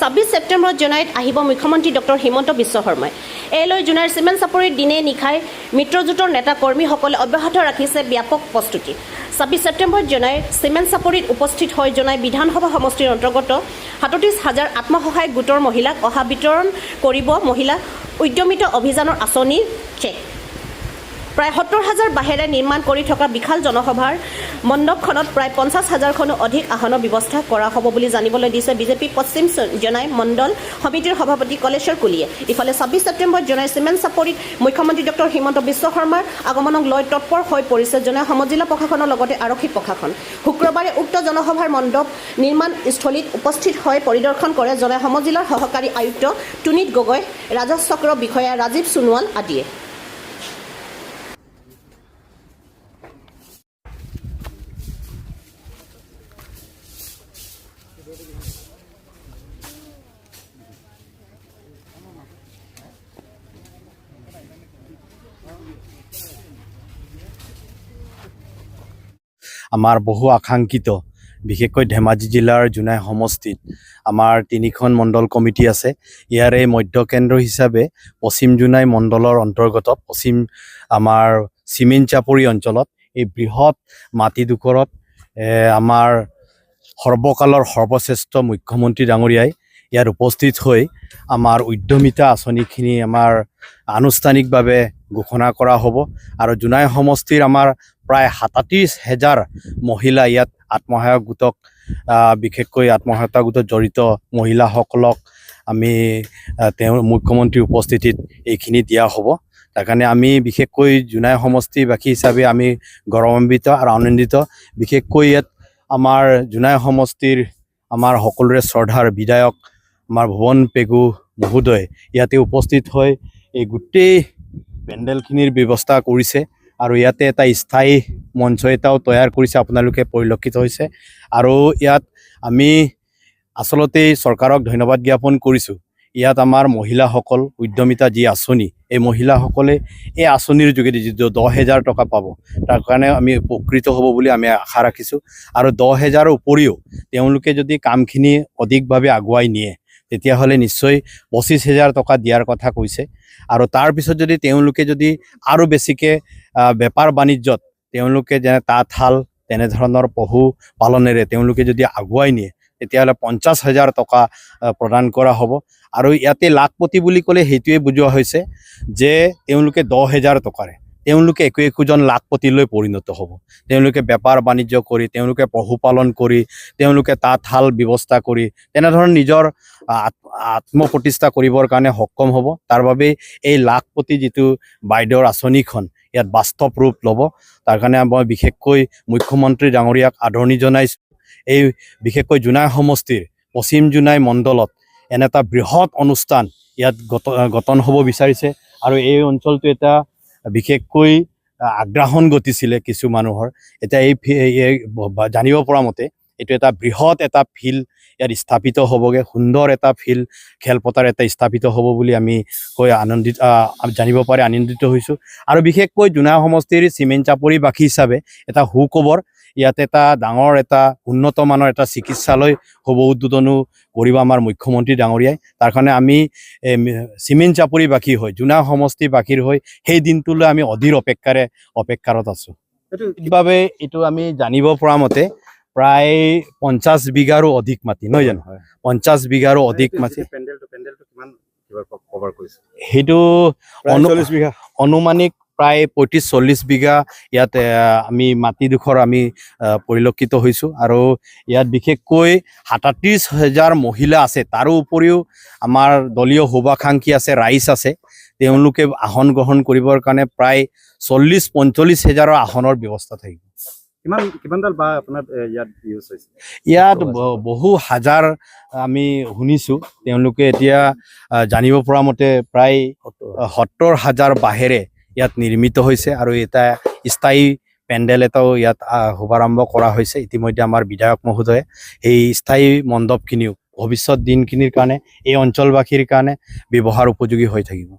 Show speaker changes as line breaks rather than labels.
26 ছেপ্টেম্বৰত জোনাইত আহিব মুখ্যমন্ত্ৰী ডক্টৰ হিমন্ত বিশ্ব শৰ্মাই। এলৈ জোনাইৰ চিমেণ্ট চাপৰিত দিনে নিশাই মিত্ৰজোঁটৰ নেতা কৰ্মীসকলে অব্যাহত ৰাখিছে ব্যাপক প্ৰস্তুতি। 26 ছেপ্টেম্বৰত জোনাইৰ চিমেণ্ট চাপৰিত উপস্থিত হৈ জোনাই বিধানসভা সমষ্টিৰ অন্তৰ্গত 37,000 আত্মসহায়ক গোটৰ মহিলাক অহা বিতৰণ কৰিব মহিলা উদ্যমিত অভিযানৰ আঁচনিৰ চেক। প্ৰায় 70,000 বাঁহেৰে নিৰ্মাণ কৰি থকা বিশাল জনসভাৰ মণ্ডপখনত প্ৰায় 50,000খনো অধিক আসনৰ ব্যৱস্থা কৰা হ'ব বুলি জানিবলৈ দিছে বিজেপি পশ্চিম জোনাই মণ্ডল সমিতিৰ সভাপতি কলেশ্বৰ কুলিয়ে। ইফালে 26 ছেপ্টেম্বৰত জোনাইৰ চিমেণ্ট চাপৰিত মুখ্যমন্ত্ৰী ডক্টৰ হিমন্ত বিশ্ব শৰ্মাৰ আগমনক লৈ তৎপৰ হৈ পৰিছে জোনাই সমজিলা প্ৰশাসনৰ লগতে আৰক্ষী প্ৰশাসন। শুক্ৰবাৰে উক্ত জনসভাৰ মণ্ডপ নিৰ্মাণ স্থলীত উপস্থিত হৈ পৰিদৰ্শন কৰে জোনাই সমজিলাৰ সহকাৰী আয়ুক্ত টুনিত গগৈ, ৰাজহ চক্ৰ বিষয়া ৰাজীৱ সোণোৱাল আদিয়ে।
আমাৰ বহু আকাংক্ষিত বিশেষকৈ ধেমাজি জিলাৰ জোনাই সমষ্টিত আমাৰ 3খন মণ্ডল কমিটি আছে। ইয়াৰে মধ্য কেন্দ্ৰ হিচাপে পশ্চিম জোনাই মণ্ডলৰ অন্তৰ্গত পশ্চিম আমাৰ চিমেণ্ট চাপৰি অঞ্চলত এই বৃহৎ মাটিডোখৰত আমাৰ সৰ্বকালৰ সৰ্বশ্ৰেষ্ঠ মুখ্যমন্ত্ৰী ডাঙৰীয়াই ইয়াত উপস্থিত হৈ আমাৰ উদ্যমিতা আঁচনিখিনি আমাৰ আনুষ্ঠানিকভাৱে ঘোষণা কৰা হ'ব। আৰু জোনাই সমষ্টিৰ আমাৰ প্ৰায় 37,000 মহিলা ইয়াত আত্মসহায়ক গোটক বিশেষকৈ আত্মসহায়তা গোটত জড়িত মহিলাসকলক আমি তেওঁৰ মুখ্যমন্ত্ৰীৰ উপস্থিতিত এইখিনি দিয়া হ'ব। তাৰ কাৰণে আমি বিশেষকৈ জোনাই সমষ্টিবাসী হিচাপে আমি গৌৰৱান্বিত আৰু আনন্দিত। বিশেষকৈ ইয়াত আমাৰ জোনাই সমষ্টিৰ আমাৰ সকলোৰে শ্ৰদ্ধাৰ বিধায়ক আমাৰ ভুৱন পেগু মহোদয় ইয়াতে উপস্থিত হৈ এই গোটেই পেণ্ডেলখিনিৰ ব্যৱস্থা কৰিছে আৰু ইয়াতে এটা স্থায়ী মঞ্চ এটাও তৈয়াৰ কৰিছে, আপোনালোকে পৰিলক্ষিত হৈছে। আৰু ইয়াত আমি আচলতে চৰকাৰক ধন্যবাদ জ্ঞাপন কৰিছোঁ। ইয়াত আমাৰ মহিলাসকল উদ্যমিতা যি আঁচনি, এই মহিলাসকলে এই আঁচনিৰ যোগেদি যিটো 10,000 টকা পাব তাৰ কাৰণে আমি উপকৃত হ'ব বুলি আমি আশা ৰাখিছোঁ। আৰু 10,000ৰ উপৰিও তেওঁলোকে যদি কামখিনি অধিকভাৱে আগুৱাই নিয়ে তেতিয়াহ'লে নিশ্চয় 25,000 টকা দিয়াৰ কথা কৈছে। আৰু তাৰপিছত যদি তেওঁলোকে যদি আৰু বেছিকৈ বেপাৰ বাণিজ্যত তেওঁলোকে যেনে তাঁতশাল তেনেধৰণৰ পশু পালনেৰে তেওঁলোকে যদি আগুৱাই নিয়ে তেতিয়াহ'লে 50,000 টকা প্ৰদান কৰা হ'ব। আৰু ইয়াতে লাখপতি বুলি ক'লে সেইটোৱে বুজোৱা হৈছে যে তেওঁলোকে 10,000 টকাৰে তেওঁলোকে একোজন লাখপতিলৈ পৰিণত হ'ব। তেওঁলোকে বেপাৰ বাণিজ্য কৰি, তেওঁলোকে পশুপালন কৰি, তেওঁলোকে তাঁতশাল ব্যৱস্থা কৰি তেনেধৰণৰ নিজৰ আত্মপ্ৰতিষ্ঠা কৰিবৰ কাৰণে সক্ষম হ'ব। তাৰ বাবে এই লাখপতি যিটো বাইদেউৰ আঁচনিখন ইয়াত বাস্তৱ ৰূপ ল'ব। তাৰ কাৰণে মই বিশেষকৈ মুখ্যমন্ত্ৰী ডাঙৰীয়াক আদৰণি জনাইছোঁ। এই বিশেষকৈ জোনাই সমষ্টিৰ পশ্চিম জোনাই মণ্ডলত এনে এটা বৃহৎ অনুষ্ঠান ইয়াত গঠন হ'ব বিচাৰিছে। আৰু এই অঞ্চলটো এটা বিশেষকৈ আগ্ৰাসন ঘটিছিলে কিছু মানুহৰ। এতিয়া এই জানিব পৰা মতে এইটো এটা বৃহৎ এটা ফিল্ড ইয়াত স্থাপিত হ'বগৈ, সুন্দৰ এটা ফিল্ড খেলপথাৰ এটা স্থাপিত হ'ব বুলি আমি জানিব পাৰি আনন্দিত হৈছোঁ। আৰু বিশেষকৈ জোনাই সমষ্টিৰ চিমেণ্ট চাপৰিবাসী হিচাপে এটা সুখবৰ, ইয়াত এটা ডাঙৰ এটা উন্নত মানৰ এটা চিকিৎসালয় হ'ব উদ্বোধনো কৰিব আমাৰ মুখ্যমন্ত্ৰী ডাঙৰীয়াই। তাৰ কাৰণে আমি চিমেণ্ট চাপৰিবাসী হৈ জোনাই সমষ্টিবাসীৰ হৈ সেই দিনটোলৈ আমি অধীৰ অপেক্ষাৰত আছোঁ। সেইবাবে এইটো আমি জানিব পৰা মতে প্ৰায় 50 বিঘাৰো অধিক মাটি, নহয় জানো? 50 বিঘাৰো অধিক মাটি। সেইটো অনুমানিক প্ৰায় 35-40 বিঘা ইয়াত আমি মাটিডোখৰ আমি পৰিলক্ষিত হৈছোঁ। আৰু ইয়াত বিশেষকৈ 37,000 মহিলা আছে। তাৰো উপৰিও আমাৰ দলীয় শুভাকাংক্ষী আছে, ৰাইজ আছে। তেওঁলোকে আসন গ্ৰহণ কৰিবৰ কাৰণে প্ৰায় 40-45,000 আসনৰ ব্যৱস্থা থাকিব। ইয়াত বহু হাজাৰ আমি শুনিছোঁ। তেওঁলোকে এতিয়া জানিব পৰা মতে প্ৰায় 70,000 বাঁহেৰে ইয়াত নিৰ্মিত হৈছে। আৰু এটা স্থায়ী পেণ্ডেল এটাও ইয়াত শুভাৰম্ভ কৰা হৈছে ইতিমধ্যে আমাৰ বিধায়ক মহোদয়ে। সেই স্থায়ী মণ্ডপখিনিও ভৱিষ্যত দিনখিনিৰ কাৰণে এই অঞ্চলবাসীৰ কাৰণে ব্যৱহাৰ উপযোগী হৈ থাকিব।